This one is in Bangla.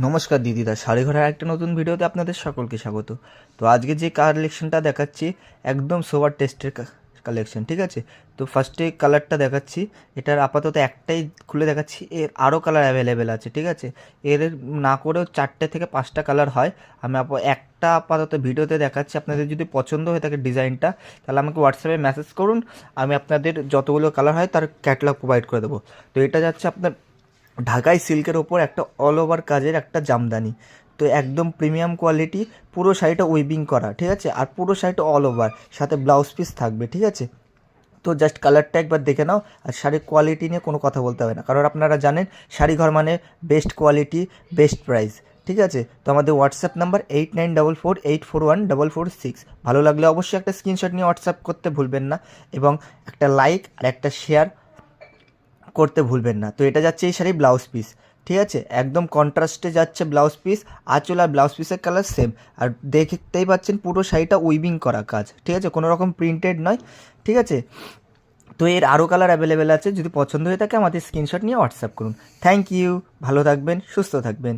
নমস্কার দিদিরা, শাড়ি ঘরের একটা নতুন ভিডিওতে আপনাদের সকলকে স্বাগত। তো আজকে যে কালেকশনটা দেখাচ্ছি একদম সোবার টেস্টের কালেকশন, ঠিক আছে। তো ফার্স্টে কালারটা দেখাচ্ছি, এটার আপাতত একটাই খুলে দেখাচ্ছি, এর আরও কালার অ্যাভেলেবেল আছে, ঠিক আছে। এর না করেও 4টে থেকে 5টা কালার হয়। আমি একটা আপাতত ভিডিওতে দেখাচ্ছি। আপনাদের যদি পছন্দ হয়ে থাকে ডিজাইনটা, তাহলে আমাকে হোয়াটসঅ্যাপে মেসেজ করুন, আমি আপনাদের যতগুলো কালার হয় তার ক্যাটালগ প্রোভাইড করে দেবো। তো এটা যাচ্ছে আপনার ঢাকাই সিল্কের ওপর একটা অল ওভার কাজের একটা জামদানি। তো একদম প্রিমিয়াম কোয়ালিটি, পুরো শাড়িটা উইভিং করা, ঠিক আছে। আর পুরো শাড়িটা অল ওভার, সাথে ব্লাউজ পিস থাকবে, ঠিক আছে। তো জাস্ট কালারটা একবার দেখে নাও, আর শাড়ির কোয়ালিটি নিয়ে কোনো কথা বলতে হবে না, কারণ আপনারা জানেন শাড়ি ঘর মানে বেস্ট কোয়ালিটি, বেস্ট প্রাইস, ঠিক আছে। তো আমাদের হোয়াটসঅ্যাপ নাম্বার 8944841446। ভালো লাগলে অবশ্যই একটা স্ক্রিনশট নিয়ে হোয়াটসঅ্যাপ করতে ভুলবেন না, এবং একটা লাইক আর একটা শেয়ার করতে ভুলবেন না। তো এটা যাচ্ছে এই শাড়ি ব্লাউজ পিস, ঠিক আছে। একদম কন্ট্রাস্টে যাচ্ছে ব্লাউজ পিস, আঁচল আর ব্লাউজ পিসের কালার সেম। আর দেখতেই পাচ্ছেন পুরো শাড়িটা উইভিং করা কাজ, ঠিক আছে, কোনো রকম প্রিন্টেড নয়, ঠিক আছে। তো এর আরও কালার অ্যাভেলেবেল আছে, যদি পছন্দ হয়ে থাকে আমাদের স্ক্রিনশট নিয়ে হোয়াটসঅ্যাপ করুন। থ্যাংক ইউ, ভালো থাকবেন, সুস্থ থাকবেন।